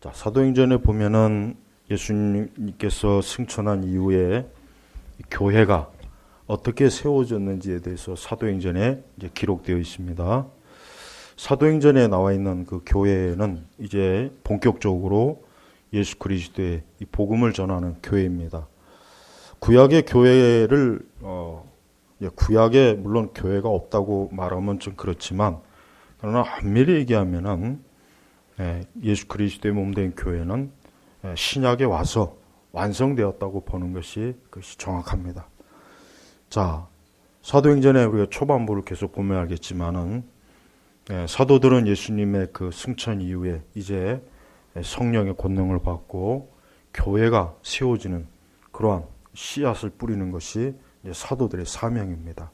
자, 사도행전에 보면은 예수님께서 승천한 이후에 교회가 어떻게 세워졌는지에 대해서 사도행전에 이제 기록되어 있습니다. 사도행전에 나와 있는 그 교회는 이제 본격적으로 예수 그리스도의 이 복음을 전하는 교회입니다. 구약의 교회를 구약에 물론 교회가 없다고 말하면 좀 그렇지만, 그러나 엄밀히 얘기하면은 예수 그리스도의 몸된 교회는 신약에 와서 완성되었다고 보는 것이 정확합니다. 자, 사도행전에 우리가 초반부를 계속 보면 알겠지만은 사도들은 예수님의 그 승천 이후에 이제 성령의 권능을 받고 교회가 세워지는 그러한 씨앗을 뿌리는 것이 이제 사도들의 사명입니다.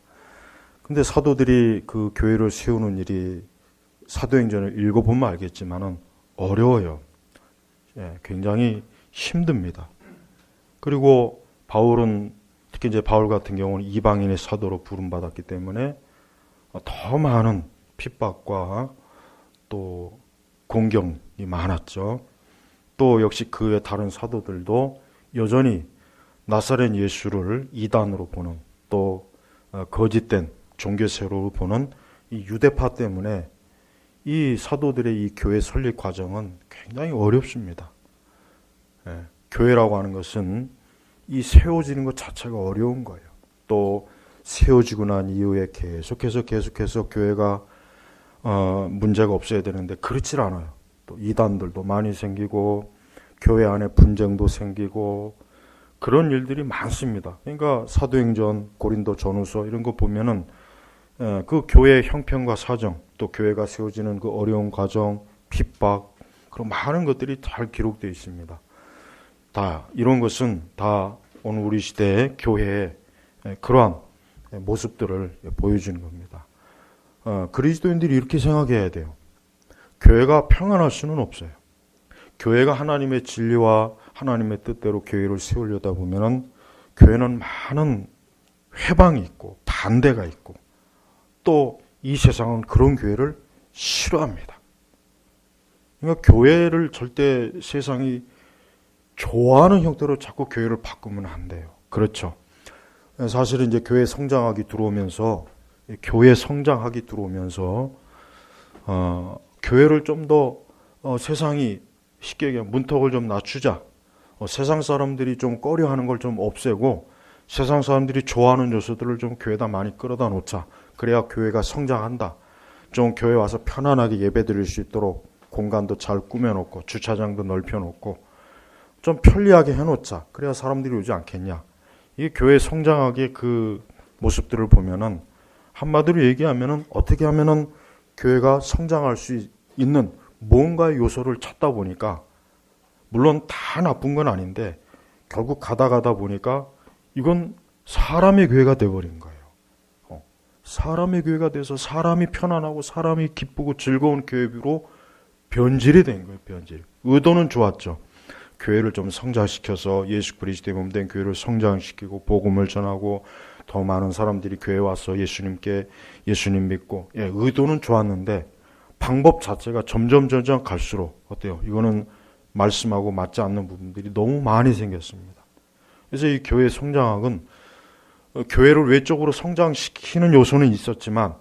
근데 사도들이 그 교회를 세우는 일이 사도행전을 읽어보면 알겠지만은 어려워요. 굉장히 힘듭니다. 그리고 바울은 특히 이제 바울 같은 경우는 이방인의 사도로 부름받았기 때문에 더 많은 핍박과 또 공경이 많았죠. 또 역시 그 외 다른 사도들도 여전히 나사렛 예수를 이단으로 보는, 또 거짓된 종교세로로 보는 이 유대파 때문에 이 사도들의 이 교회 설립 과정은 굉장히 어렵습니다. 교회라고 하는 것은 이 세워지는 것 자체가 어려운 거예요. 또 세워지고 난 이후에 계속해서 교회가 문제가 없어야 되는데 그렇지 않아요. 또 이단들도 많이 생기고 교회 안에 분쟁도 생기고 그런 일들이 많습니다. 그러니까 사도행전, 고린도 전후서 이런 거 보면은 그 교회의 형편과 사정, 또 교회가 세워지는 그 어려운 과정, 핍박, 그런 많은 것들이 잘 기록되어 있습니다. 다 이런 것은 다 오늘 우리 시대의 교회의 그러한 모습들을 보여주는 겁니다. 그리스도인들이 이렇게 생각해야 돼요. 교회가 평안할 수는 없어요. 교회가 하나님의 진리와 하나님의 뜻대로 교회를 세우려다 보면은 교회는 많은 회방이 있고 반대가 있고, 또 이 세상은 그런 교회를 싫어합니다. 그러니까 교회를 절대 세상이 좋아하는 형태로 자꾸 교회를 바꾸면 안 돼요. 그렇죠. 사실은 이제 교회 성장하기 들어오면서 교회를 좀 더 세상이 쉽게 얘기하면 문턱을 좀 낮추자. 세상 사람들이 좀 꺼려하는 걸 좀 없애고 세상 사람들이 좋아하는 요소들을 좀 교회에다 많이 끌어다 놓자. 그래야 교회가 성장한다. 좀 교회 와서 편안하게 예배 드릴 수 있도록 공간도 잘 꾸며놓고 주차장도 넓혀놓고 좀 편리하게 해놓자. 그래야 사람들이 오지 않겠냐. 이 교회 성장하기의 그 모습들을 보면은 한마디로 얘기하면은 어떻게 하면은 교회가 성장할 수 있는 뭔가의 요소를 찾다 보니까, 물론 다 나쁜 건 아닌데 결국 가다 보니까 이건 사람의 교회가 돼버린 거예요. 사람의 교회가 돼서 사람이 편안하고 사람이 기쁘고 즐거운 교회로 변질이 된 거예요. 변질. 의도는 좋았죠. 교회를 좀 성장시켜서 예수 그리스도의 몸된 교회를 성장시키고 복음을 전하고 더 많은 사람들이 교회에 와서 예수님 믿고, 의도는 좋았는데 방법 자체가 점점 갈수록 어때요? 이거는 말씀하고 맞지 않는 부분들이 너무 많이 생겼습니다. 그래서 이 교회 성장학은 교회를 외적으로 성장시키는 요소는 있었지만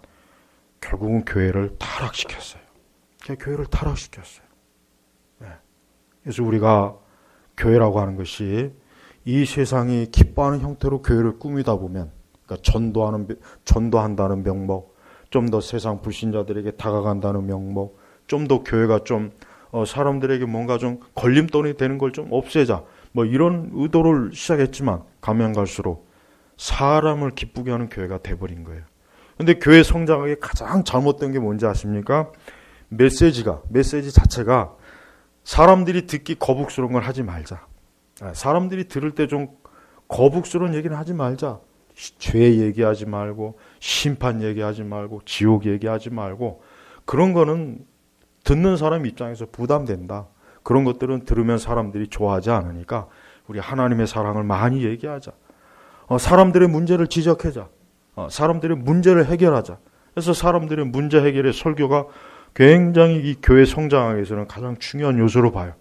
결국은 교회를 타락시켰어요. 교회를 타락시켰어요. 그래서 우리가 교회라고 하는 것이 이 세상이 기뻐하는 형태로 교회를 꾸미다 보면, 그러니까 전도한다는 명목, 좀 더 세상 불신자들에게 다가간다는 명목, 좀 더 교회가 좀 사람들에게 뭔가 좀 걸림돌이 되는 걸 좀 없애자, 이런 의도를 시작했지만 가면 갈수록 사람을 기쁘게 하는 교회가 돼버린 거예요. 근데 교회 성장하기 가장 잘못된 게 뭔지 아십니까? 메시지 자체가 사람들이 듣기 거북스러운 걸 하지 말자. 사람들이 들을 때 좀 거북스러운 얘기는 하지 말자. 죄 얘기하지 말고, 심판 얘기하지 말고, 지옥 얘기하지 말고, 그런 거는 듣는 사람 입장에서 부담된다. 그런 것들은 들으면 사람들이 좋아하지 않으니까 우리 하나님의 사랑을 많이 얘기하자. 사람들의 문제를 지적하자. 사람들의 문제를 해결하자. 그래서 사람들의 문제 해결의 설교가 굉장히 이 교회 성장하기 위해서는 가장 중요한 요소로 봐요.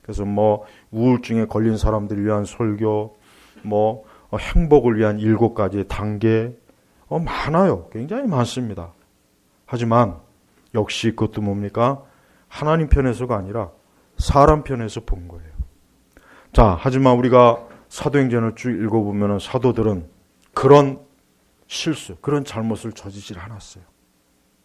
그래서 뭐 우울증에 걸린 사람들을 위한 설교, 뭐 행복을 위한 7가지 단계, 많아요. 굉장히 많습니다. 하지만 역시 그것도 뭡니까? 하나님 편에서가 아니라 사람 편에서 본 거예요. 자, 하지만 우리가 사도행전을 쭉 읽어보면 사도들은 그런 실수, 그런 잘못을 저지질 않았어요.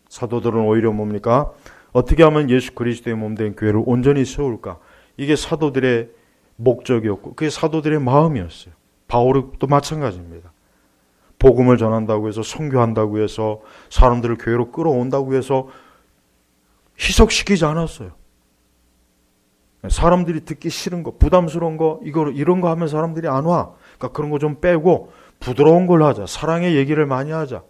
사도들은 오히려 뭡니까? 어떻게 하면 예수 그리스도의 몸된 교회를 온전히 세울까? 이게 사도들의 목적이었고 그게 사도들의 마음이었어요. 바울도 마찬가지입니다. 복음을 전한다고 해서, 선교한다고 해서, 사람들을 교회로 끌어온다고 해서 희석시키지 않았어요. 사람들이 듣기 싫은 거, 부담스러운 거, 이런 거 하면 사람들이 안 와. 그러니까 그런 거 좀 빼고 부드러운 걸 하자. 사랑의 얘기를 많이 하자.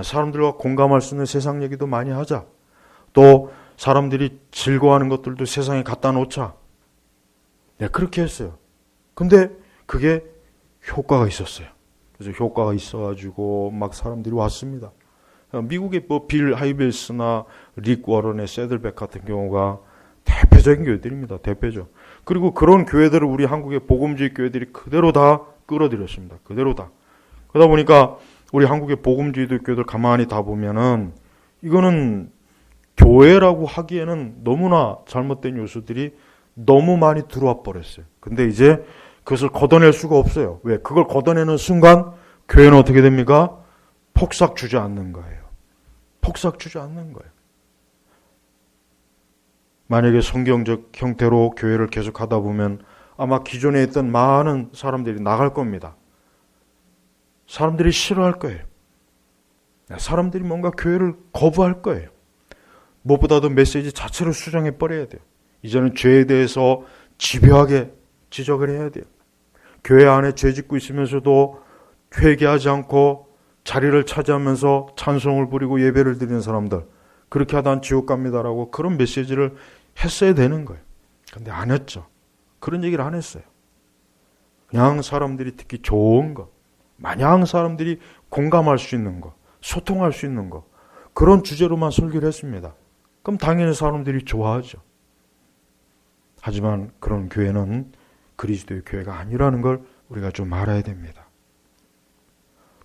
사람들과 공감할 수 있는 세상 얘기도 많이 하자. 또 사람들이 즐거워하는 것들도 세상에 갖다 놓자. 네, 그렇게 했어요. 근데 그게 효과가 있었어요. 그래서 효과가 있어가지고 막 사람들이 왔습니다. 미국의 뭐 빌 하이베스나 릭 워런의 새들백 같은 경우가 대표적인 교회들입니다. 대표적. 그리고 그런 교회들을 우리 한국의 복음주의 교회들이 그대로 다 끌어들였습니다. 그대로 다. 그러다 보니까 우리 한국의 복음주의 교회들 가만히 다 보면은 이거는 교회라고 하기에는 너무나 잘못된 요소들이 너무 많이 들어와 버렸어요. 근데 이제 그것을 걷어낼 수가 없어요. 왜? 그걸 걷어내는 순간 교회는 어떻게 됩니까? 폭삭 주저앉는 거예요. 폭삭 주저앉는 거예요. 만약에 성경적 형태로 교회를 계속 하다 보면 아마 기존에 있던 많은 사람들이 나갈 겁니다. 사람들이 싫어할 거예요. 사람들이 뭔가 교회를 거부할 거예요. 무엇보다도 메시지 자체를 수정해 버려야 돼요. 이제는 죄에 대해서 집요하게 지적을 해야 돼요. 교회 안에 죄 짓고 있으면서도 회개하지 않고 자리를 차지하면서 찬송을 부리고 예배를 드리는 사람들, 그렇게 하다간 지옥 갑니다라고 그런 메시지를 했어야 되는 거예요. 근데 안 했죠. 그런 얘기를 안 했어요. 그냥 사람들이 듣기 좋은 거, 마냥 사람들이 공감할 수 있는 거, 소통할 수 있는 거, 그런 주제로만 설교를 했습니다. 그럼 당연히 사람들이 좋아하죠. 하지만 그런 교회는 그리스도의 교회가 아니라는 걸 우리가 좀 알아야 됩니다.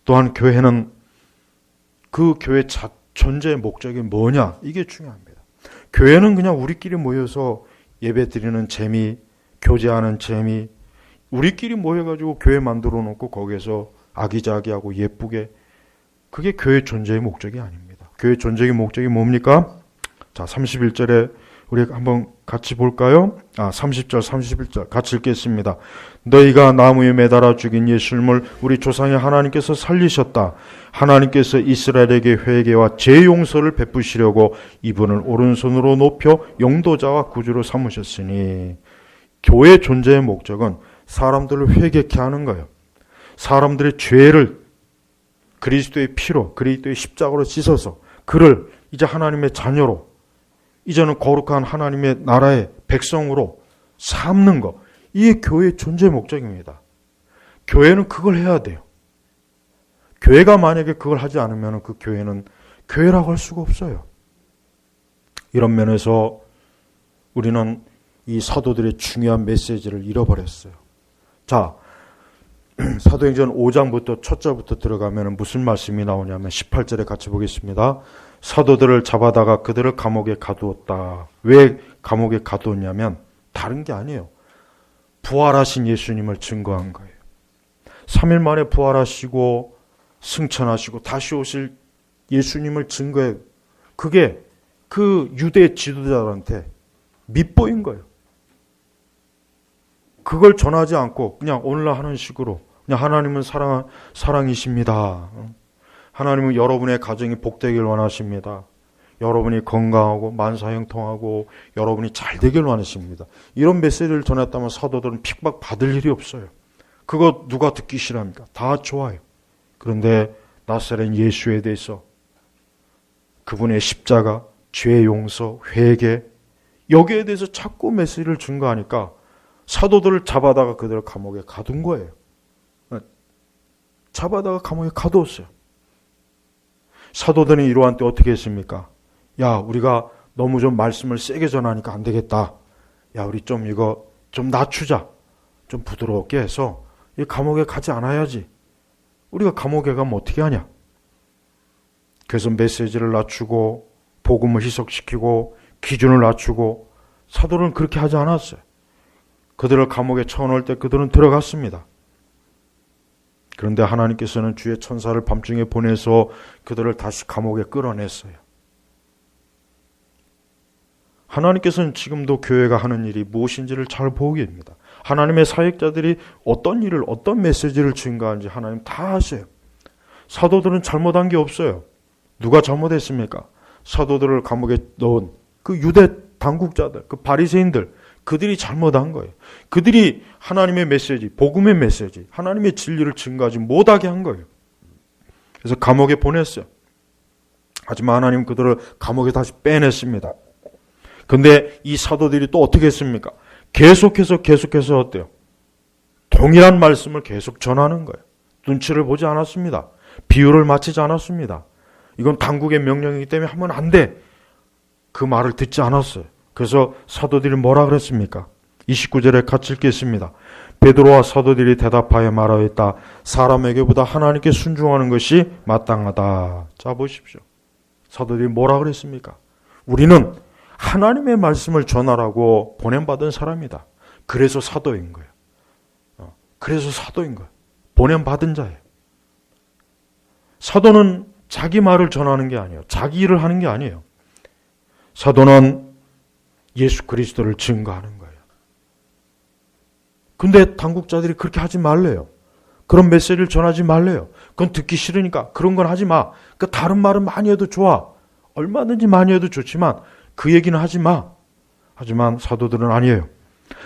또한 교회는 그 교회 존재의 목적이 뭐냐, 이게 중요합니다. 교회는 그냥 우리끼리 모여서 예배 드리는 재미, 교제하는 재미, 우리끼리 모여가지고 교회 만들어 놓고 거기에서 아기자기하고 예쁘게, 그게 교회 존재의 목적이 아닙니다. 교회 존재의 목적이 뭡니까? 자, 31절에 우리 한번 같이 볼까요? 30절, 31절 같이 읽겠습니다. 너희가 나무에 매달아 죽인 예수님을 우리 조상의 하나님께서 살리셨다. 하나님께서 이스라엘에게 회개와 죄 용서를 베푸시려고 이분을 오른손으로 높여 용도자와 구주로 삼으셨으니, 교회 존재의 목적은 사람들을 회개케 하는 거예요. 사람들의 죄를 그리스도의 피로, 그리스도의 십자가로 씻어서 그를 이제 하나님의 자녀로, 이제는 거룩한 하나님의 나라의 백성으로 삼는 것, 이게 교회의 존재의 목적입니다. 교회는 그걸 해야 돼요. 교회가 만약에 그걸 하지 않으면 그 교회는 교회라고 할 수가 없어요. 이런 면에서 우리는 이 사도들의 중요한 메시지를 잃어버렸어요. 자, 사도행전 5장부터 첫 절부터 들어가면 무슨 말씀이 나오냐면 18절에 같이 보겠습니다. 사도들을 잡아다가 그들을 감옥에 가두었다. 왜 감옥에 가두었냐면 다른 게 아니에요. 부활하신 예수님을 증거한 거예요. 3일 만에 부활하시고 승천하시고 다시 오실 예수님을 증거해. 그게 그 유대 지도자들한테 밑보인 거예요. 그걸 전하지 않고 그냥 오늘날 하는 식으로 그냥 하나님은 사랑이십니다. 하나님은 여러분의 가정이 복되길 원하십니다. 여러분이 건강하고 만사형통하고 여러분이 잘 되길 원하십니다. 이런 메시지를 전했다면 사도들은 핍박받을 일이 없어요. 그거 누가 듣기 싫어합니까? 다 좋아요. 그런데 나사렛 예수에 대해서, 그분의 십자가, 죄 용서, 회개, 여기에 대해서 자꾸 메시지를 증거하니까 사도들을 잡아다가 그들을 감옥에 가둔 거예요. 잡아다가 감옥에 가두었어요. 사도들은 이러한 때 어떻게 했습니까? 야, 우리가 너무 좀 말씀을 세게 전하니까 안 되겠다. 야, 우리 좀 이거 좀 낮추자. 좀 부드럽게 해서 이 감옥에 가지 않아야지. 우리가 감옥에 가면 어떻게 하냐? 그래서 메시지를 낮추고 복음을 희석시키고 기준을 낮추고 사도는 그렇게 하지 않았어요. 그들을 감옥에 쳐넣을 때 그들은 들어갔습니다. 그런데 하나님께서는 주의 천사를 밤중에 보내서 그들을 다시 감옥에 끌어냈어요. 하나님께서는 지금도 교회가 하는 일이 무엇인지를 잘 보고 계십니다. 하나님의 사역자들이 어떤 일을, 어떤 메시지를 증거하는지 하나님 다 아세요. 사도들은 잘못한 게 없어요. 누가 잘못했습니까? 사도들을 감옥에 넣은 그 유대 당국자들, 그 바리새인들, 그들이 잘못한 거예요. 그들이 하나님의 메시지, 복음의 메시지, 하나님의 진리를 증거하지 못하게 한 거예요. 그래서 감옥에 보냈어요. 하지만 하나님 그들을 감옥에 다시 빼냈습니다. 근데 이 사도들이 또 어떻게 했습니까? 계속해서 어때요? 동일한 말씀을 계속 전하는 거예요. 눈치를 보지 않았습니다. 비유를 맞추지 않았습니다. 이건 당국의 명령이기 때문에 하면 안 돼. 그 말을 듣지 않았어요. 그래서 사도들이 뭐라 그랬습니까? 29절에 같이 읽겠습니다. 베드로와 사도들이 대답하여 말하였다. 사람에게보다 하나님께 순종하는 것이 마땅하다. 자, 보십시오. 사도들이 뭐라 그랬습니까? 우리는 하나님의 말씀을 전하라고 보냄받은 사람이다. 그래서 사도인 거예요. 그래서 사도인 거예요. 보냄받은 자예요. 사도는 자기 말을 전하는 게 아니에요. 자기 일을 하는 게 아니에요. 사도는 예수 그리스도를 증거하는 거예요. 근데 당국자들이 그렇게 하지 말래요. 그런 메시지를 전하지 말래요. 그건 듣기 싫으니까 그런 건 하지 마. 그 다른 말은 많이 해도 좋아. 얼마든지 많이 해도 좋지만 그 얘기는 하지 마. 하지만 사도들은 아니에요.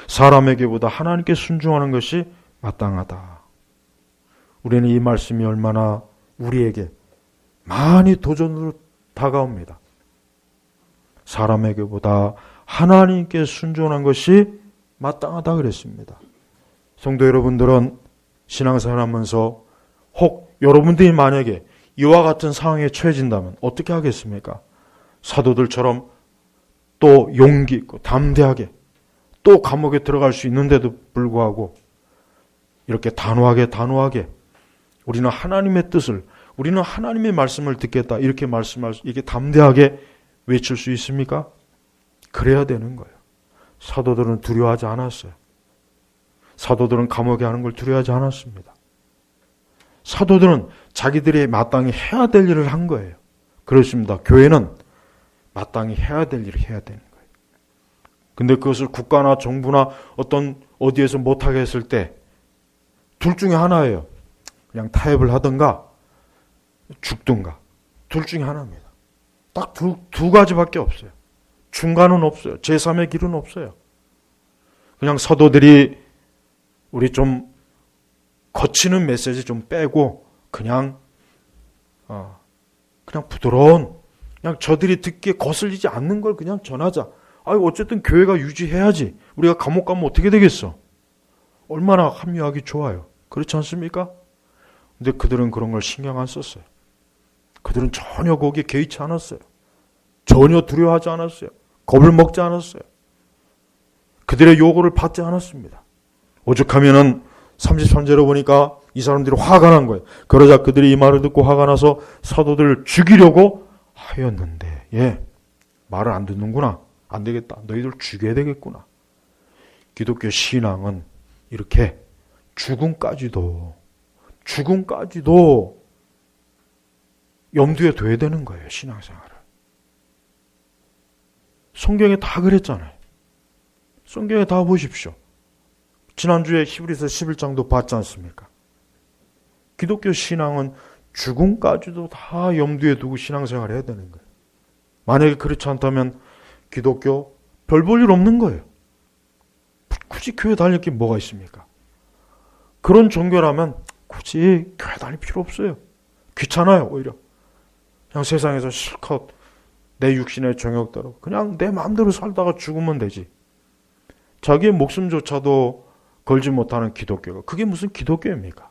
사람에게보다 하나님께 순종하는 것이 마땅하다. 우리는 이 말씀이 얼마나 우리에게 많이 도전으로 다가옵니다. 사람에게보다 하나님께 순종하는 것이 마땅하다 그랬습니다. 성도 여러분들은 신앙생활하면서 혹 여러분들이 만약에 이와 같은 상황에 처해진다면 어떻게 하겠습니까? 사도들처럼 또 용기 있고 담대하게 또 감옥에 들어갈 수 있는데도 불구하고 이렇게 단호하게 우리는 하나님의 뜻을, 우리는 하나님의 말씀을 듣겠다 이렇게 이렇게 담대하게 외칠 수 있습니까? 그래야 되는 거예요. 사도들은 두려워하지 않았어요. 사도들은 감옥에 하는 걸 두려워하지 않았습니다. 사도들은 자기들이 마땅히 해야 될 일을 한 거예요. 그렇습니다. 교회는 마땅히 해야 될 일을 해야 되는 거예요. 근데 그것을 국가나 정부나 어디에서 못하게 했을 때 둘 중에 하나예요. 그냥 타협을 하든가 죽든가. 둘 중에 하나입니다. 딱 두 가지밖에 없어요. 중간은 없어요. 제3의 길은 없어요. 그냥 사도들이 우리 좀 거치는 메시지 좀 빼고 그냥 부드러운 그냥 저들이 듣기에 거슬리지 않는 걸 그냥 전하자. 어쨌든 교회가 유지해야지. 우리가 감옥 가면 어떻게 되겠어? 얼마나 합리화하기 좋아요. 그렇지 않습니까? 근데 그들은 그런 걸 신경 안 썼어요. 그들은 전혀 거기에 개의치 않았어요. 전혀 두려워하지 않았어요. 겁을 먹지 않았어요. 그들의 요구를 받지 않았습니다. 오죽하면은 33절에 보니까 이 사람들이 화가 난 거예요. 그러자 그들이 이 말을 듣고 화가 나서 사도들을 죽이려고 하였는데, 말을 안 듣는구나. 안 되겠다. 너희들 죽여야 되겠구나. 기독교 신앙은 이렇게 죽음까지도 염두에 둬야 되는 거예요. 신앙생활을. 성경에 다 그랬잖아요. 성경에 다 보십시오. 지난주에 히브리서 11장도 봤지 않습니까? 기독교 신앙은 죽음까지도 다 염두에 두고 신앙생활을 해야 되는 거예요. 만약에 그렇지 않다면 기독교 별 볼 일 없는 거예요. 굳이 교회 다닐 게 뭐가 있습니까? 그런 종교라면 굳이 교회 다닐 필요 없어요. 귀찮아요, 오히려. 그냥 세상에서 실컷 내 육신의 정욕대로 그냥 내 마음대로 살다가 죽으면 되지. 자기의 목숨조차도 걸지 못하는 기독교가 그게 무슨 기독교입니까?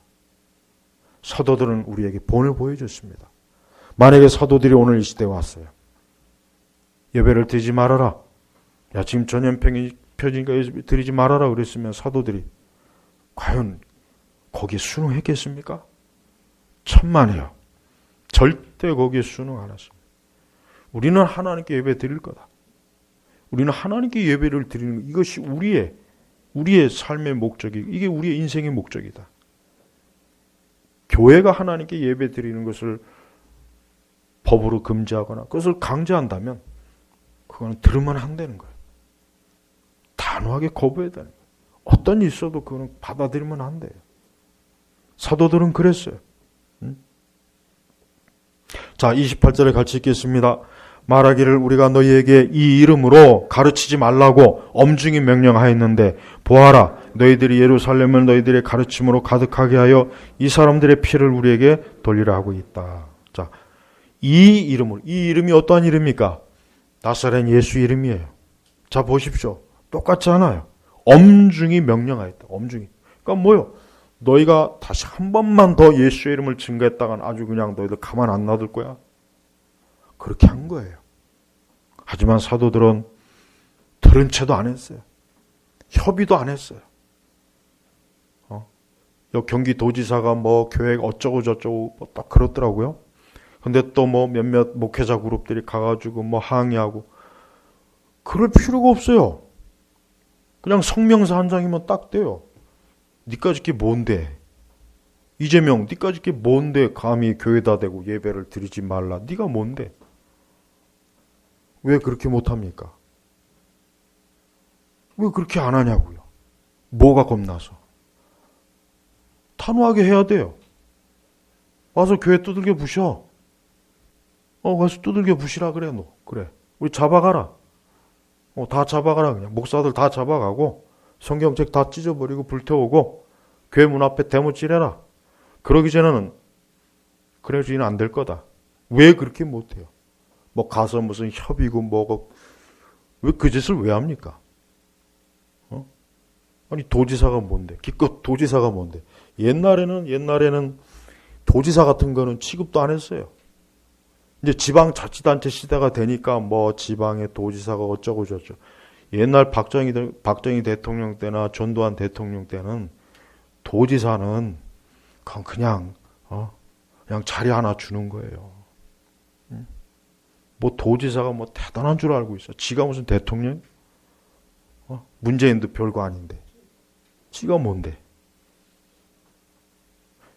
사도들은 우리에게 본을 보여줬습니다. 만약에 사도들이 오늘 이 시대에 왔어요. 예배를 드리지 말아라. 야, 지금 전염병이 펴지니까 예배 드리지 말아라 그랬으면 사도들이 과연 거기에 순응했겠습니까? 천만에요. 절대 거기에 순응 안 했습니다. 우리는 하나님께 예배 드릴 거다. 우리는 하나님께 예배를 드리는 것, 이것이 우리의 삶의 목적이, 이게 우리의 인생의 목적이다. 교회가 하나님께 예배 드리는 것을 법으로 금지하거나 그것을 강제한다면 그거는 들으면 안 되는 거예요. 단호하게 거부해야 되는 거예요. 어떤 일이 있어도 그거는 받아들이면 안 돼요. 사도들은 그랬어요. 자, 28절에 같이 읽겠습니다. 말하기를 우리가 너희에게 이 이름으로 가르치지 말라고 엄중히 명령하였는데 보아라, 너희들이 예루살렘을 너희들의 가르침으로 가득하게 하여 이 사람들의 피를 우리에게 돌리라 하고 있다. 자, 이 이름이 어떠한 이름입니까? 나사렛 예수 이름이에요. 자, 보십시오. 똑같지 않아요. 엄중히 명령하였다. 엄중히. 그러니까 뭐요? 너희가 다시 한 번만 더 예수의 이름을 증거했다간 아주 그냥 너희들 가만 안 놔둘 거야. 그렇게 한 거예요. 하지만 사도들은 들은 채도 안 했어요. 협의도 안 했어요. 경기도지사가 뭐 교회 어쩌고 저쩌고 뭐 딱 그렇더라고요. 근데 또 뭐 몇몇 목회자 그룹들이 가가지고 뭐 항의하고 그럴 필요가 없어요. 그냥 성명서 한 장이면 딱 돼요. 니까짓 게 뭔데? 이재명, 니까짓 게 뭔데 감히 교회다 대고 예배를 드리지 말라. 니가 뭔데? 왜 그렇게 못합니까? 왜 그렇게 안 하냐고요? 뭐가 겁나서? 단호하게 해야 돼요. 와서 교회 두들겨 부셔. 가서 두들겨 부시라 그래, 너. 그래. 우리 잡아가라. 다 잡아가라, 그냥. 목사들 다 잡아가고, 성경책 다 찢어버리고, 불태우고, 교회 문 앞에 대못 찌래라. 그러기 전에는, 그래지는 안 될 거다. 왜 그렇게 못해요? 뭐 가서 무슨 협의고 뭐고, 왜 그 짓을 왜 합니까? 아니, 도지사가 뭔데? 기껏 도지사가 뭔데? 옛날에는 도지사 같은 거는 취급도 안 했어요. 이제 지방자치단체 시대가 되니까 뭐 지방의 도지사가 어쩌고 저쩌고. 옛날 박정희 대통령 때나 전두환 대통령 때는 도지사는 그냥 자리 하나 주는 거예요. 뭐 도지사가 뭐 대단한 줄 알고 있어. 지가 무슨 대통령? 문재인도 별거 아닌데. 지가 뭔데?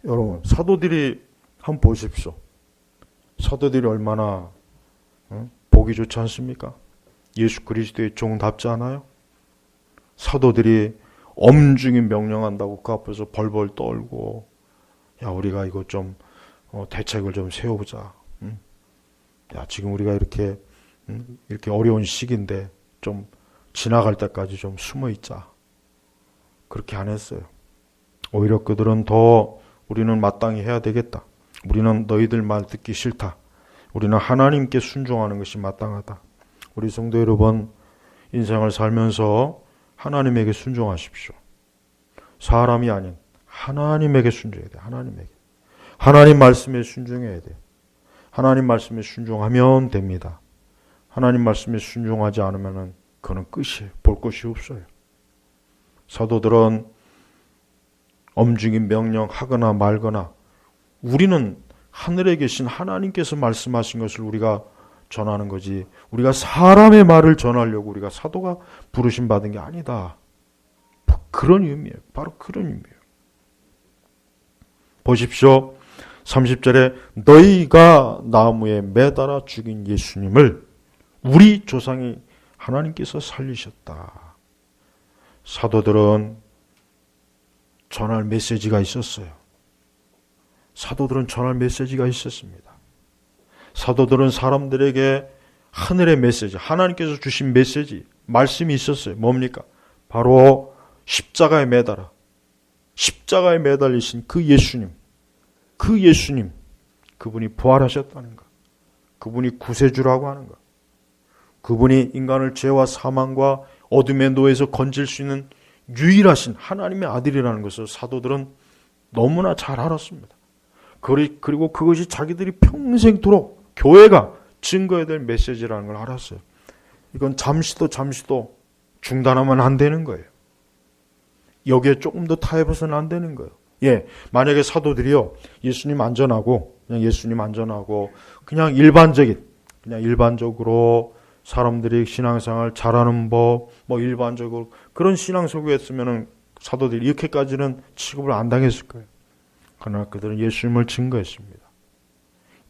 여러분, 사도들이 한번 보십시오. 사도들이 얼마나 보기 좋지 않습니까? 예수 그리스도의 종답지 않아요? 사도들이 엄중히 명령한다고 그 앞에서 벌벌 떨고, 야, 우리가 이거 좀 대책을 좀 세워보자. 야, 지금 우리가 이렇게 어려운 시기인데 좀 지나갈 때까지 좀 숨어 있자. 그렇게 안 했어요. 오히려 그들은 더 우리는 마땅히 해야 되겠다. 우리는 너희들 말 듣기 싫다. 우리는 하나님께 순종하는 것이 마땅하다. 우리 성도 여러분, 인생을 살면서 하나님에게 순종하십시오. 사람이 아닌 하나님에게 순종해야 돼요. 하나님에게. 하나님 말씀에 순종해야 돼요. 하나님 말씀에 순종하면 됩니다. 하나님 말씀에 순종하지 않으면 그는 끝이에요. 볼 것이 없어요. 사도들은 엄중히 명령하거나 말거나, 우리는 하늘에 계신 하나님께서 말씀하신 것을 우리가 전하는 거지, 우리가 사람의 말을 전하려고 우리가 사도가 부르심 받은 게 아니다. 그런 의미예요. 바로 그런 의미예요. 보십시오. 30절에 너희가 나무에 매달아 죽인 예수님을 우리 조상이 하나님께서 살리셨다. 사도들은 전할 메시지가 있었어요. 사도들은 전할 메시지가 있었습니다. 사도들은 사람들에게 하늘의 메시지, 하나님께서 주신 메시지, 말씀이 있었어요. 뭡니까? 바로 십자가에 매달아, 십자가에 매달리신 그 예수님, 그분이 부활하셨다는 것, 그분이 구세주라고 하는 것, 그분이 인간을 죄와 사망과 어둠의 노예에서 건질 수 있는 유일하신 하나님의 아들이라는 것을 사도들은 너무나 잘 알았습니다. 그리고 그것이 자기들이 평생토록 교회가 증거해야 될 메시지라는 걸 알았어요. 이건 잠시도 중단하면 안 되는 거예요. 여기에 조금 더 타협해서는 안 되는 거예요. 예, 만약에 사도들이요, 예수님 안전하고 그냥 일반적으로 사람들이 신앙생활 잘하는 법, 일반적으로 그런 신앙 속에 있으면은 사도들이 이렇게까지는 취급을 안 당했을 거예요. 그러나 그들은 예수님을 증거했습니다.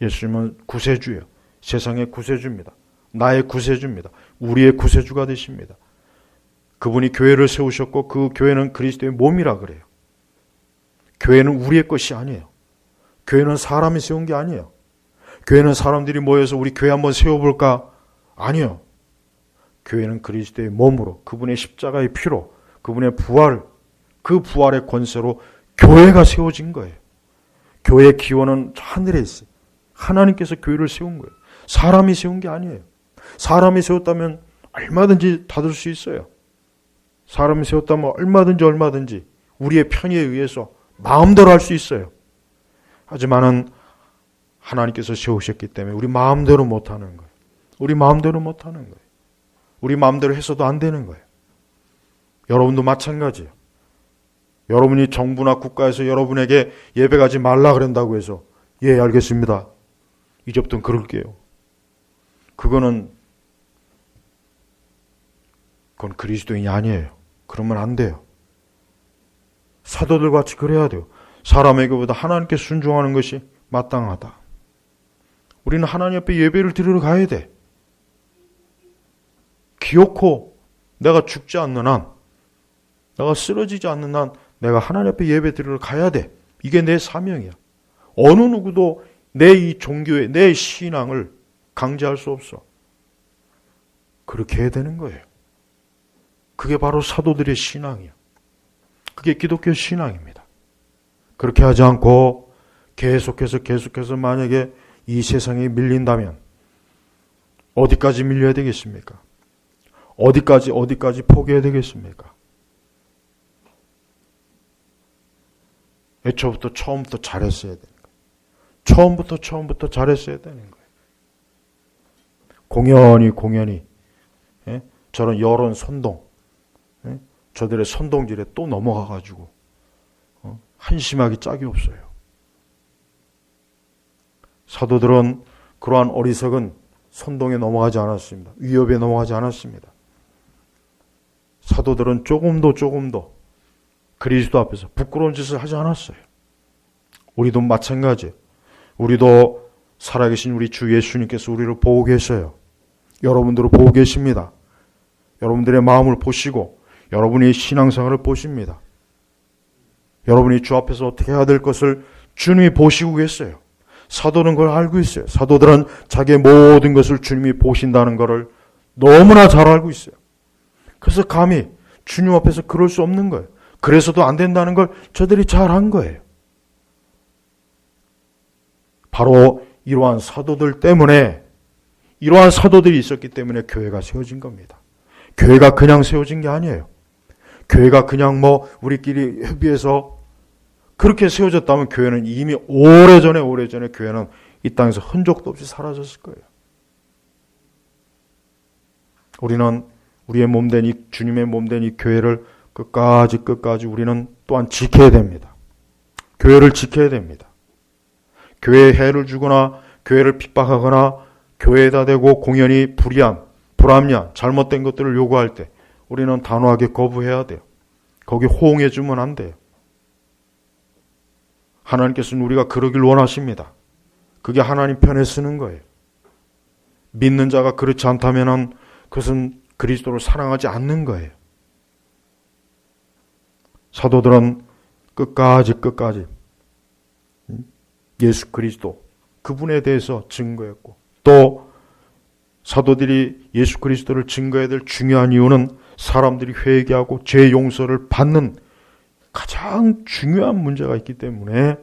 예수님은 구세주예요. 세상의 구세주입니다. 나의 구세주입니다. 우리의 구세주가 되십니다. 그분이 교회를 세우셨고 그 교회는 그리스도의 몸이라 그래요. 교회는 우리의 것이 아니에요. 교회는 사람이 세운 게 아니에요. 교회는 사람들이 모여서 우리 교회 한번 세워볼까? 아니요. 교회는 그리스도의 몸으로, 그분의 십자가의 피로, 그분의 부활, 그 부활의 권세로 교회가 세워진 거예요. 교회의 기원은 하늘에 있어요. 하나님께서 교회를 세운 거예요. 사람이 세운 게 아니에요. 사람이 세웠다면 얼마든지 닫을 수 있어요. 사람이 세웠다면 얼마든지 우리의 편의에 의해서 마음대로 할 수 있어요. 하지만은 하나님께서 세우셨기 때문에 우리 마음대로 못하는 거예요. 우리 마음대로 못하는 거예요. 우리 마음대로 해서도 안 되는 거예요. 여러분도 마찬가지예요. 여러분이 정부나 국가에서 여러분에게 예배 가지 말라 그런다고 해서 예, 알겠습니다. 이제부터는 그럴게요. 그건 그리스도인이 아니에요. 그러면 안 돼요. 사도들 같이 그래야 돼요. 사람에게보다 하나님께 순종하는 것이 마땅하다. 우리는 하나님 앞에 예배를 드리러 가야 돼. 기어코 내가 죽지 않는 한, 내가 쓰러지지 않는 한 내가 하나님 앞에 예배 드리러 가야 돼. 이게 내 사명이야. 어느 누구도 내 이 종교에 내 신앙을 강제할 수 없어. 그렇게 해야 되는 거예요. 그게 바로 사도들의 신앙이야. 그게 기독교 신앙입니다. 그렇게 하지 않고 계속해서 만약에 이 세상에 밀린다면 어디까지 밀려야 되겠습니까? 어디까지 포기해야 되겠습니까? 처음부터 잘했어야 되는 거예요. 처음부터 잘했어야 되는 거예요. 공연히 저런 여론 선동, 저들의 선동질에 또 넘어가가지고 한심하기 짝이 없어요. 사도들은 그러한 어리석은 선동에 넘어가지 않았습니다. 위협에 넘어가지 않았습니다. 사도들은 조금도 그리스도 앞에서 부끄러운 짓을 하지 않았어요. 우리도 마찬가지예요. 우리도 살아계신 우리 주 예수님께서 우리를 보고 계셔요. 여러분들을 보고 계십니다. 여러분들의 마음을 보시고 여러분의 신앙생활을 보십니다. 여러분이 주 앞에서 어떻게 해야 될 것을 주님이 보시고 계세요. 사도는 그걸 알고 있어요. 사도들은 자기의 모든 것을 주님이 보신다는 것을 너무나 잘 알고 있어요. 그래서 감히 주님 앞에서 그럴 수 없는 거예요. 그래서도 안 된다는 걸 저들이 잘 한 거예요. 바로 이러한 사도들 때문에, 이러한 사도들이 있었기 때문에 교회가 세워진 겁니다. 교회가 그냥 세워진 게 아니에요. 교회가 그냥 우리끼리 협의해서 그렇게 세워졌다면 교회는 이미 오래전에 교회는 이 땅에서 흔적도 없이 사라졌을 거예요. 우리는 우리의 몸된 이 주님의 몸된 이 교회를 끝까지 우리는 또한 지켜야 됩니다. 교회를 지켜야 됩니다. 교회에 해를 주거나 교회를 핍박하거나 교회에다 대고 공연히 불합리한 잘못된 것들을 요구할 때 우리는 단호하게 거부해야 돼요. 거기 호응해 주면 안 돼요. 하나님께서는 우리가 그러길 원하십니다. 그게 하나님 편에 쓰는 거예요. 믿는 자가 그렇지 않다면 그것은 그리스도를 사랑하지 않는 거예요. 사도들은 끝까지 예수 그리스도 그분에 대해서 증거했고, 또 사도들이 예수 그리스도를 증거해야 될 중요한 이유는 사람들이 회개하고 죄 용서를 받는 가장 중요한 문제가 있기 때문에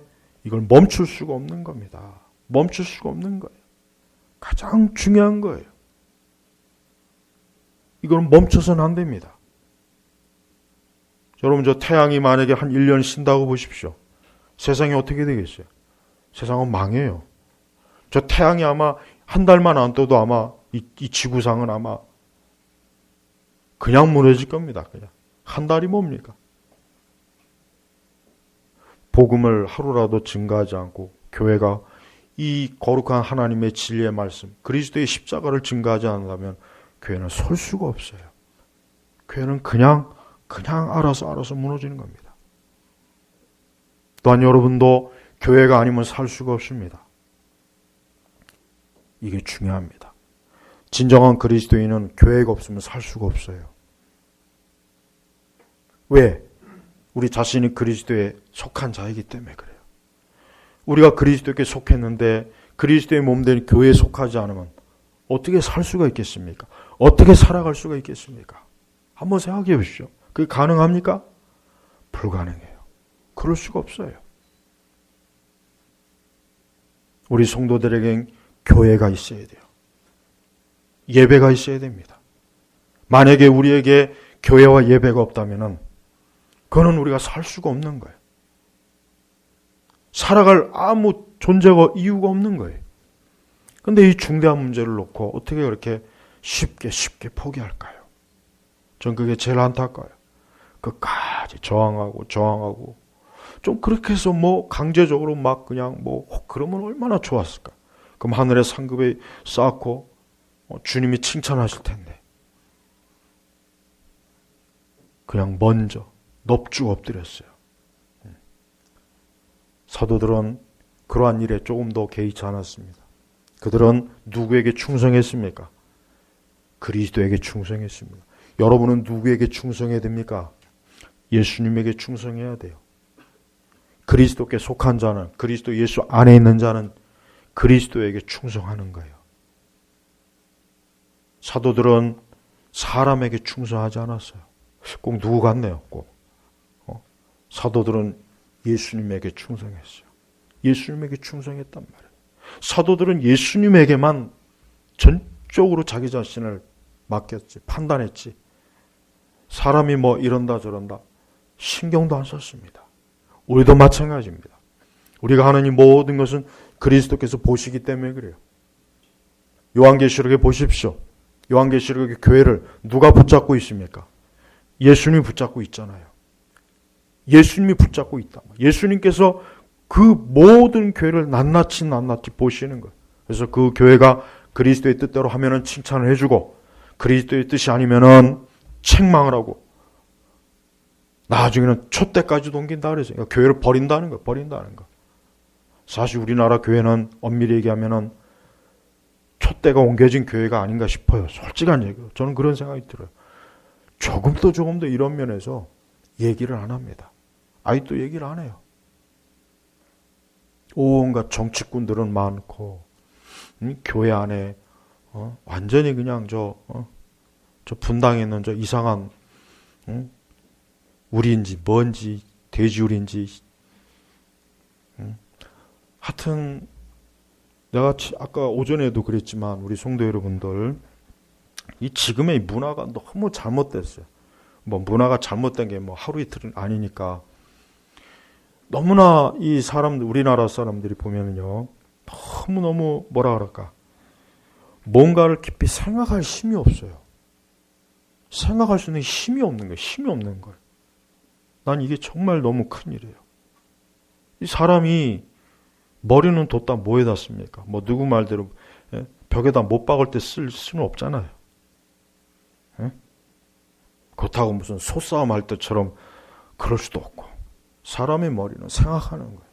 이걸 멈출 수가 없는 겁니다. 멈출 수가 없는 거예요. 가장 중요한 거예요. 이걸 멈춰서는 안 됩니다. 여러분, 저 태양이 만약에 한 1년 쉰다고 보십시오. 세상이 어떻게 되겠어요? 세상은 망해요. 저 태양이 아마 한 달만 안 떠도 아마 이 지구상은 아마 그냥 무너질 겁니다. 그냥. 한 달이 뭡니까? 복음을 하루라도 증가하지 않고 교회가 이 거룩한 하나님의 진리의 말씀, 그리스도의 십자가를 증가하지 않는다면 교회는 설 수가 없어요. 교회는 그냥 알아서 무너지는 겁니다. 또한 여러분도 교회가 아니면 살 수가 없습니다. 이게 중요합니다. 진정한 그리스도인은 교회가 없으면 살 수가 없어요. 왜? 우리 자신이 그리스도에 속한 자이기 때문에 그래요. 우리가 그리스도께 속했는데 그리스도의 몸된 교회에 속하지 않으면 어떻게 살 수가 있겠습니까? 어떻게 살아갈 수가 있겠습니까? 한번 생각해 보십시오. 그게 가능합니까? 불가능해요. 그럴 수가 없어요. 우리 성도들에겐 교회가 있어야 돼요. 예배가 있어야 됩니다. 만약에 우리에게 교회와 예배가 없다면 그거는 우리가 살 수가 없는 거예요. 살아갈 아무 존재가 이유가 없는 거예요. 그런데 이 중대한 문제를 놓고 어떻게 그렇게 쉽게 포기할까요? 전 그게 제일 안타까워요. 끝까지 저항하고 좀 그렇게 해서 뭐 강제적으로 막 그냥 그러면 얼마나 좋았을까? 그럼 하늘의 상급에 쌓고 주님이 칭찬하실 텐데 그냥 먼저 넙죽 엎드렸어요. 사도들은 그러한 일에 조금 더 개의치 않았습니다. 그들은 누구에게 충성했습니까? 그리스도에게 충성했습니다. 여러분은 누구에게 충성해야 됩니까? 예수님에게 충성해야 돼요. 그리스도께 속한 자는, 그리스도 예수 안에 있는 자는 그리스도에게 충성하는 거예요. 사도들은 사람에게 충성하지 않았어요. 꼭 누구 같네요. 꼭. 사도들은 예수님에게 충성했어요. 예수님에게 충성했단 말이에요. 사도들은 예수님에게만 전적으로 자기 자신을 맡겼지, 판단했지. 사람이 뭐 이런다 저런다 신경도 안 썼습니다. 우리도 마찬가지입니다. 우리가 하는 이 모든 것은 그리스도께서 보시기 때문에 그래요. 요한계시록에 보십시오. 요한계시록의 교회를 누가 붙잡고 있습니까? 예수님이 붙잡고 있잖아요. 예수님이 붙잡고 있다. 예수님께서 그 모든 교회를 낱낱이 보시는 거예요. 그래서 그 교회가 그리스도의 뜻대로 하면은 칭찬을 해주고 그리스도의 뜻이 아니면은 책망을 하고 나중에는 촛대까지도 옮긴다 그랬어요. 그러니까 교회를 버린다는 거. 사실 우리나라 교회는 엄밀히 얘기하면은 촛대가 옮겨진 교회가 아닌가 싶어요. 솔직한 얘기예요. 저는 그런 생각이 들어요. 조금 더 이런 면에서 얘기를 안 합니다. 아직도 얘기를 안 해요. 온갖 정치꾼들은 많고 교회 안에 완전히 그냥 저 분당에 있는 저 이상한 우리인지 뭔지 돼지우리인지 하여튼 내가 아까 오전에도 그랬지만 우리 성도 여러분들 이 지금의 문화가 너무 잘못됐어요. 뭐 문화가 잘못된 게 뭐 하루 이틀은 아니니까 너무나 이 사람들 우리나라 사람들이 보면은요 너무 뭐라 그럴까 뭔가를 깊이 생각할 힘이 없어요. 생각할 수 있는 힘이 없는 거예요. 난 이게 정말 너무 큰일이에요. 이 사람이 머리는 뒀다 뭐에다 씁니까? 뭐 누구 말대로 벽에다 못 박을 때 쓸 수는 없잖아요. 그렇다고 무슨 소싸움 할 때처럼 그럴 수도 없고 사람의 머리는 생각하는 거예요.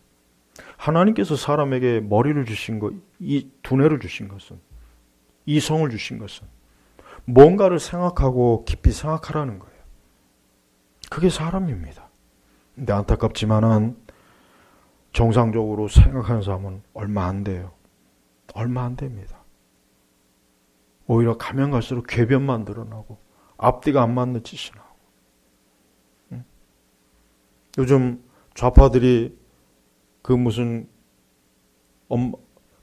하나님께서 사람에게 머리를 주신 것, 이 두뇌를 주신 것은 이성을 주신 것은 뭔가를 생각하고 깊이 생각하라는 거예요. 그게 사람입니다. 근데 안타깝지만은 정상적으로 생각하는 사람은 얼마 안 돼요. 얼마 안 됩니다. 오히려 가면 갈수록 궤변만 드러나고 앞뒤가 안 맞는 짓이 나오고. 요즘 좌파들이 그 무슨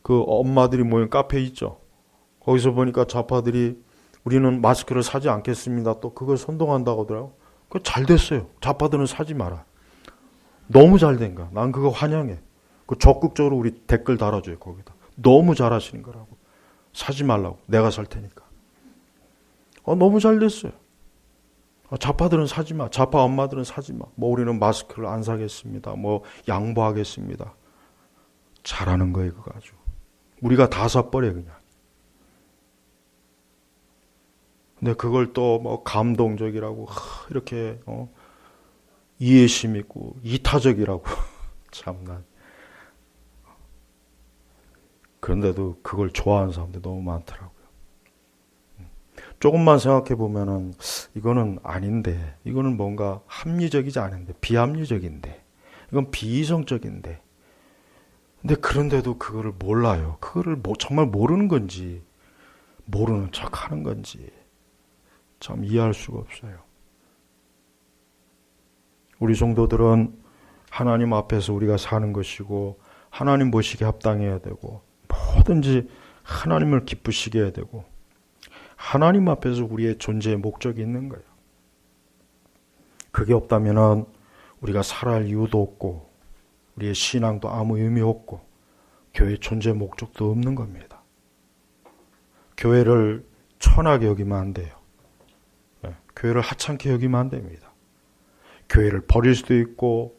엄마들이 모인 카페 있죠. 거기서 보니까 좌파들이 우리는 마스크를 사지 않겠습니다. 또 그걸 선동한다고 하더라고요. 그거 잘 됐어요. 좌파들은 사지 마라. 너무 잘 된 거야. 난 그거 환영해. 그 적극적으로 우리 댓글 달아줘요. 거기다. 너무 잘하시는 거라고. 사지 말라고. 내가 살 테니까. 너무 잘 됐어요. 좌파들은 사지 마. 좌파 엄마들은 사지 마. 뭐 우리는 마스크를 안 사겠습니다. 뭐 양보하겠습니다. 잘하는 거예요, 그거 아주. 우리가 다 사버려 그냥. 근데 그걸 또 뭐 감동적이라고 이렇게 이해심 있고 이타적이라고 참나. 그런데도 그걸 좋아하는 사람들이 너무 많더라고요. 조금만 생각해 보면은 이거는 아닌데, 이거는 뭔가 합리적이지 않은데, 비합리적인데, 이건 비이성적인데. 근데 그런데도 그거를 몰라요. 그거를 정말 모르는 건지, 모르는 척 하는 건지 참 이해할 수가 없어요. 우리 성도들은 하나님 앞에서 우리가 사는 것이고, 하나님 보시기에 합당해야 되고, 뭐든지 하나님을 기쁘시게 해야 되고, 하나님 앞에서 우리의 존재의 목적이 있는 거예요. 그게 없다면 우리가 살아갈 이유도 없고, 우리의 신앙도 아무 의미 없고, 교회 존재 목적도 없는 겁니다. 교회를 천하게 여기면 안 돼요. 교회를 하찮게 여기면 안 됩니다. 교회를 버릴 수도 있고,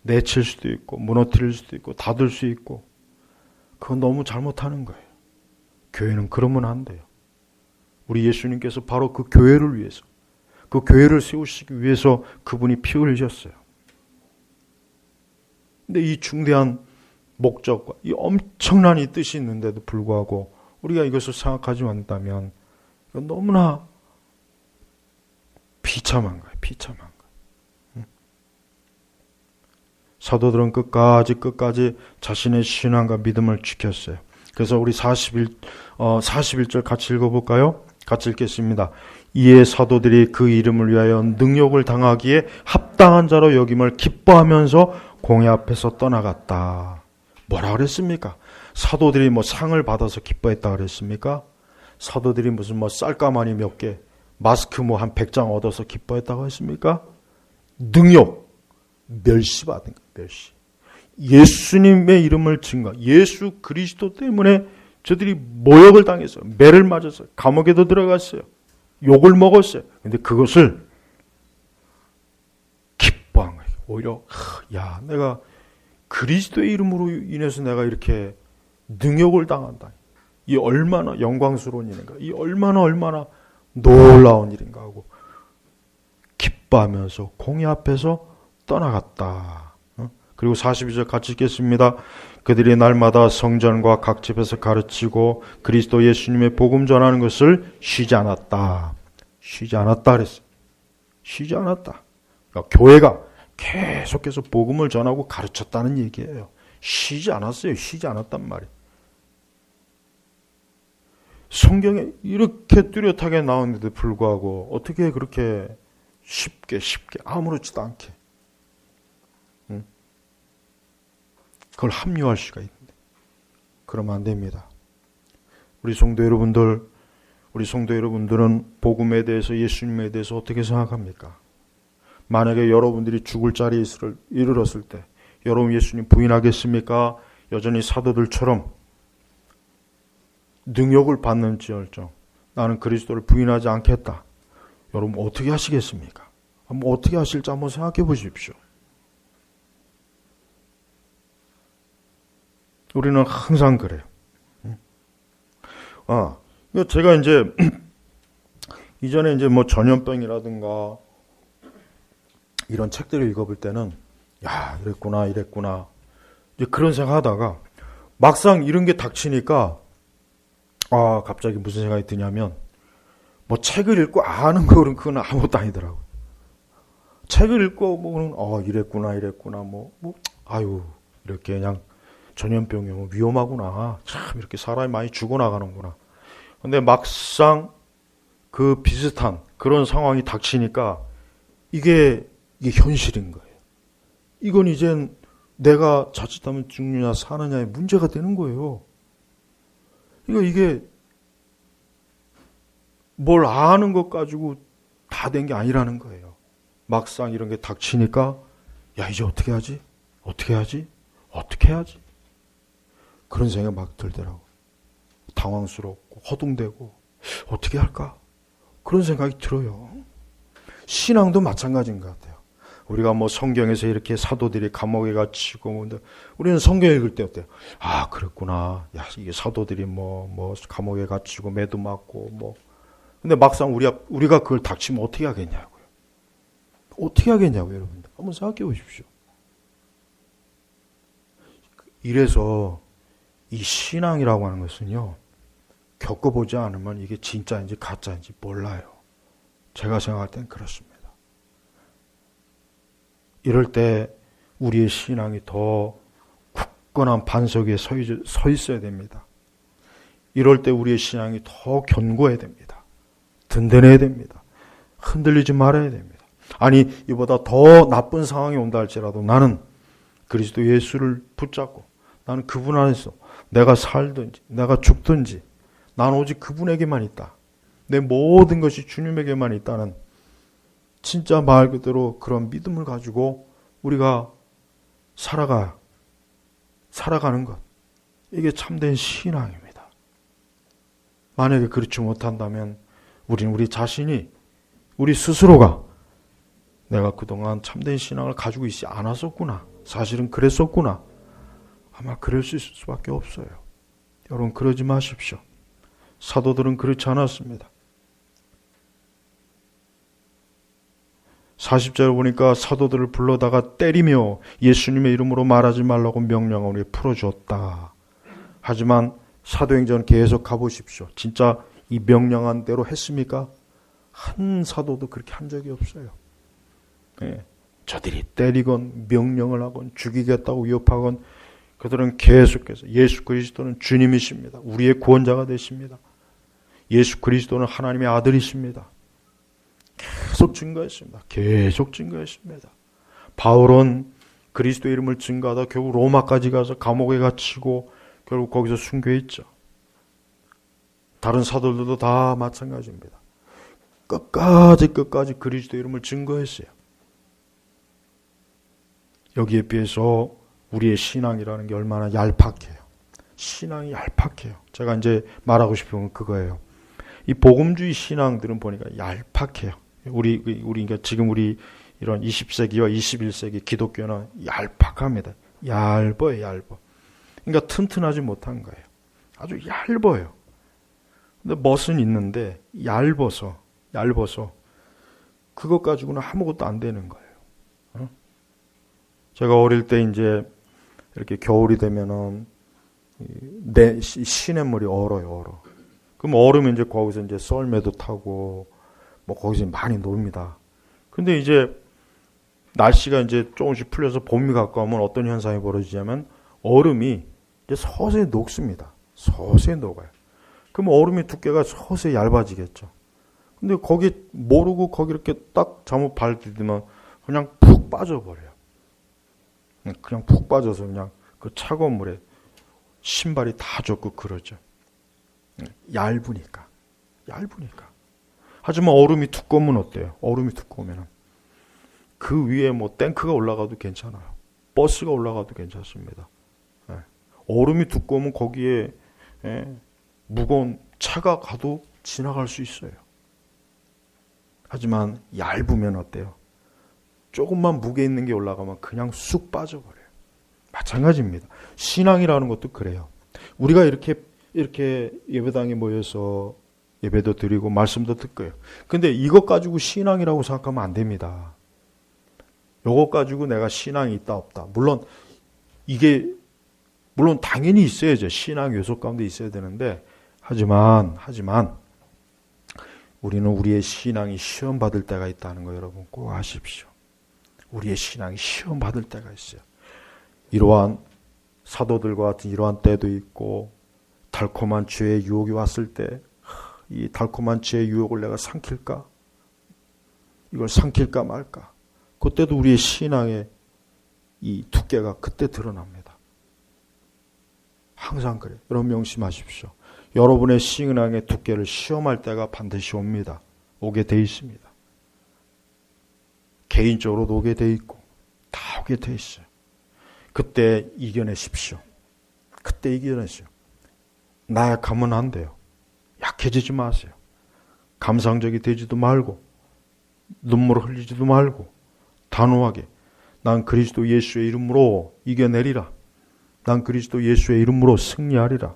내칠 수도 있고, 무너뜨릴 수도 있고, 닫을 수 있고, 그건 너무 잘못하는 거예요. 교회는 그러면 안 돼요. 우리 예수님께서 바로 그 교회를 위해서, 그 교회를 세우시기 위해서 그분이 피 흘리셨어요. 근데 이 중대한 목적과 이 엄청난 이 뜻이 있는데도 불구하고 우리가 이것을 생각하지 않는다면 이건 너무나 비참한 거예요. 비참한 거예요. 사도들은 끝까지 자신의 신앙과 믿음을 지켰어요. 그래서 우리 41절 같이 읽어볼까요? 같이 읽겠습니다. 이에 사도들이 그 이름을 위하여 능욕을 당하기에 합당한 자로 여김을 기뻐하면서 공회 앞에서 떠나갔다. 뭐라 그랬습니까? 사도들이 뭐 상을 받아서 기뻐했다 그랬습니까? 사도들이 무슨 뭐 쌀가마니 몇 개, 마스크 뭐 한 100장 얻어서 기뻐했다고 했습니까? 능욕, 멸시받은 거예요. 멸시. 예수님의 이름을 증거, 예수 그리스도 때문에 저들이 모욕을 당했어요. 매를 맞았어요. 감옥에도 들어갔어요. 욕을 먹었어요. 근데 그것을 기뻐한 거예요. 오히려 야, 내가 그리스도의 이름으로 인해서 내가 이렇게 능욕을 당한다. 이 얼마나 영광스러운 일인가. 이 얼마나 놀라운 일인가 하고 기뻐하면서 공의 앞에서 떠나갔다. 그리고 42절 같이 읽겠습니다. 그들이 날마다 성전과 각 집에서 가르치고 그리스도 예수님의 복음 전하는 것을 쉬지 않았다. 쉬지 않았다 그랬어요. 쉬지 않았다. 그러니까 교회가 계속해서 복음을 전하고 가르쳤다는 얘기예요. 쉬지 않았어요. 쉬지 않았단 말이에요. 성경에 이렇게 뚜렷하게 나오는데도 불구하고 어떻게 그렇게 쉽게 아무렇지도 않게 그걸 합리화할 수가 있는데 그러면 안 됩니다. 우리 성도 여러분들은 복음에 대해서, 예수님에 대해서 어떻게 생각합니까? 만약에 여러분들이 죽을 자리에 이르렀을 때 여러분 예수님 부인하겠습니까? 여전히 사도들처럼 능욕을 받는지언정 나는 그리스도를 부인하지 않겠다. 여러분 어떻게 하시겠습니까? 어떻게 하실지 한번 생각해 보십시오. 우리는 항상 그래요. 제가 이제 이전에 이제 뭐 전염병이라든가 이런 책들을 읽어볼 때는 야, 이랬구나 이제 그런 생각하다가 막상 이런 게 닥치니까 갑자기 무슨 생각이 드냐면 뭐 책을 읽고 아는 거는 그건 아무것도 아니더라고요. 책을 읽고 보면 이랬구나 이렇게 그냥 전염병이 위험하구나. 참 이렇게 사람이 많이 죽어나가는구나. 근데 막상 그 비슷한 그런 상황이 닥치니까 이게 현실인 거예요. 이건 이젠 내가 자칫하면 죽느냐 사느냐의 문제가 되는 거예요. 이게 뭘 아는 것 가지고 다 된 게 아니라는 거예요. 막상 이런 게 닥치니까 야, 이제 어떻게 하지? 그런 생각이 막 들더라고. 당황스럽고 허둥대고 어떻게 할까? 그런 생각이 들어요. 신앙도 마찬가지인 것 같아요. 우리가 뭐 성경에서 이렇게 사도들이 감옥에 갇히고, 우리는 성경 읽을 때 어때요? 아, 그랬구나. 야, 이게 사도들이 뭐 감옥에 갇히고 매도 맞고 뭐. 근데 막상 우리가 그걸 닥치면 어떻게 하겠냐고요. 어떻게 하겠냐고요, 여러분들. 한번 생각해 보십시오. 이래서 이 신앙이라고 하는 것은요, 겪어보지 않으면 이게 진짜인지 가짜인지 몰라요. 제가 생각할 땐 그렇습니다. 이럴 때 우리의 신앙이 더 굳건한 반석 위에 서 있어야 됩니다. 이럴 때 우리의 신앙이 더 견고해야 됩니다. 든든해야 됩니다. 흔들리지 말아야 됩니다. 아니, 이보다 더 나쁜 상황이 온다 할지라도 나는 그리스도 예수를 붙잡고 나는 그분 안에서 내가 살든지 내가 죽든지 난 오직 그분에게만 있다. 내 모든 것이 주님에게만 있다는 진짜 말 그대로 그런 믿음을 가지고 우리가 살아가는 것. 이게 참된 신앙입니다. 만약에 그렇지 못한다면 우리는 우리 자신이, 우리 스스로가 내가 그동안 참된 신앙을 가지고 있지 않았었구나. 사실은 그랬었구나. 아마 그럴 수 있을 수밖에 없어요. 여러분, 그러지 마십시오. 사도들은 그렇지 않았습니다. 40절을 보니까 사도들을 불러다가 때리며 예수님의 이름으로 말하지 말라고 명령을 풀어주었다. 하지만 사도행전 계속 가보십시오. 진짜 이 명령한 대로 했습니까? 한 사도도 그렇게 한 적이 없어요. 예. 저들이 때리건 명령을 하건 죽이겠다고 위협하건 그들은 계속해서 예수 그리스도는 주님이십니다. 우리의 구원자가 되십니다. 예수 그리스도는 하나님의 아들이십니다. 계속 증거했습니다. 계속 증거했습니다. 바울은 그리스도의 이름을 증거하다 결국 로마까지 가서 감옥에 갇히고 결국 거기서 순교했죠. 다른 사도들도 다 마찬가지입니다. 끝까지 그리스도의 이름을 증거했어요. 여기에 비해서 우리의 신앙이라는 게 얼마나 얄팍해요. 신앙이 얄팍해요. 제가 이제 말하고 싶은 건 그거예요. 이 복음주의 신앙들은 보니까 얄팍해요. 그러니까 지금 우리 이런 20세기와 21세기 기독교는 얄팍합니다. 얇아요, 얇아. 그러니까 튼튼하지 못한 거예요. 아주 얇아요. 근데 멋은 있는데 얇아서 그것 가지고는 아무것도 안 되는 거예요. 제가 어릴 때 이제 이렇게 겨울이 되면은 내 시냇물이 얼어요. 그럼 얼으면 이제 거기서 이제 썰매도 타고 뭐 거기서 많이 놉니다. 근데 이제 날씨가 이제 조금씩 풀려서 봄이 가까우면 어떤 현상이 벌어지냐면 얼음이 이제 서서히 녹습니다. 서서히 녹아요. 그럼 얼음의 두께가 서서히 얇아지겠죠. 근데 거기 모르고 거기 이렇게 딱 잘못 발 디디면 그냥 푹 빠져버려요. 그냥 푹 빠져서 그냥 그 차가운 물에 신발이 다 젖고 그러죠. 얇으니까. 하지만 얼음이 두꺼우면 어때요? 얼음이 두꺼우면 그 위에 뭐 탱크가 올라가도 괜찮아요. 버스가 올라가도 괜찮습니다. 얼음이 두꺼우면 거기에 무거운 차가 가도 지나갈 수 있어요. 하지만 얇으면 어때요? 조금만 무게 있는 게 올라가면 그냥 쑥 빠져버려요. 마찬가지입니다. 신앙이라는 것도 그래요. 우리가 이렇게 예배당에 모여서 예배도 드리고 말씀도 듣고요. 근데 이것 가지고 신앙이라고 생각하면 안 됩니다. 이것 가지고 내가 신앙이 있다 없다. 물론 당연히 있어야죠. 신앙 요소 가운데 있어야 되는데 하지만 우리는 우리의 신앙이 시험 받을 때가 있다는 거 여러분 꼭 아십시오. 우리의 신앙이 시험 받을 때가 있어요. 이러한 사도들과 같은 이러한 때도 있고 달콤한 죄의 유혹이 왔을 때 이 달콤한 죄의 유혹을 내가 삼킬까? 이걸 삼킬까 말까? 그때도 우리의 신앙의 이 두께가 그때 드러납니다. 항상 그래요. 여러분 명심하십시오. 여러분의 신앙의 두께를 시험할 때가 반드시 옵니다. 오게 돼 있습니다. 개인적으로도 오게 돼 있고 다 오게 돼 있어요. 그때 이겨내십시오. 그때 이겨내세요. 나약하면 안 돼요. 약해지지 마세요. 감상적이 되지도 말고 눈물을 흘리지도 말고 단호하게 난 그리스도 예수의 이름으로 이겨내리라. 난 그리스도 예수의 이름으로 승리하리라.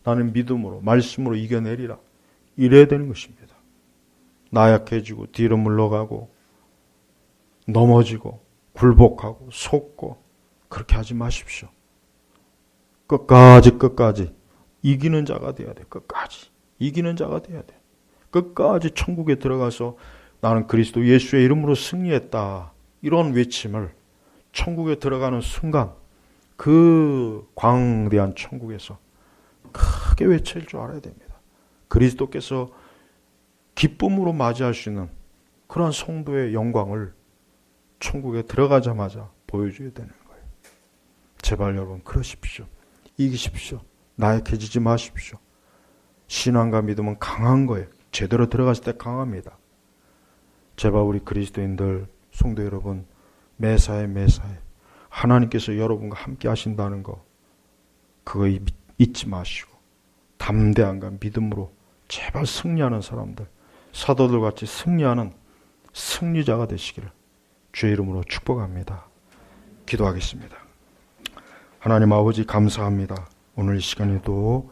나는 믿음으로 말씀으로 이겨내리라. 이래야 되는 것입니다. 나약해지고 뒤로 물러가고 넘어지고 굴복하고 속고 그렇게 하지 마십시오. 끝까지 이기는 자가 돼야 돼. 끝까지 이기는 자가 돼야 돼. 끝까지 천국에 들어가서 나는 그리스도 예수의 이름으로 승리했다. 이런 외침을 천국에 들어가는 순간 그 광대한 천국에서 크게 외칠 줄 알아야 됩니다. 그리스도께서 기쁨으로 맞이할 수 있는 그런 성도의 영광을 천국에 들어가자마자 보여줘야 되는 거예요. 제발 여러분 그러십시오. 이기십시오. 나약해지지 마십시오. 신앙과 믿음은 강한 거예요. 제대로 들어갔을 때 강합니다. 제발 우리 그리스도인들 성도 여러분 매사에 하나님께서 여러분과 함께 하신다는 거 그거 잊지 마시고 담대함과 믿음으로 제발 승리하는 사람들 사도들 같이 승리하는 승리자가 되시기를 주의 이름으로 축복합니다. 기도하겠습니다. 하나님 아버지 감사합니다. 오늘 이 시간에도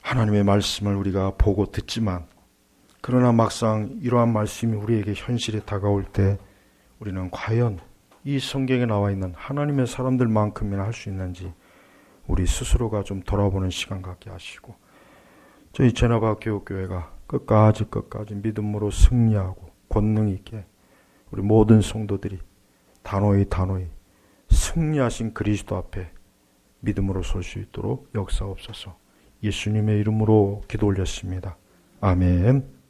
하나님의 말씀을 우리가 보고 듣지만 그러나 막상 이러한 말씀이 우리에게 현실에 다가올 때 우리는 과연 이 성경에 나와 있는 하나님의 사람들만큼이나 할 수 있는지 우리 스스로가 좀 돌아보는 시간 갖게 하시고 저희 제나바 교육교회가 끝까지 믿음으로 승리하고 권능 있게 우리 모든 성도들이 단호히 승리하신 그리스도 앞에 믿음으로 설 수 있도록 역사옵소서. 예수님의 이름으로 기도 올렸습니다. 아멘.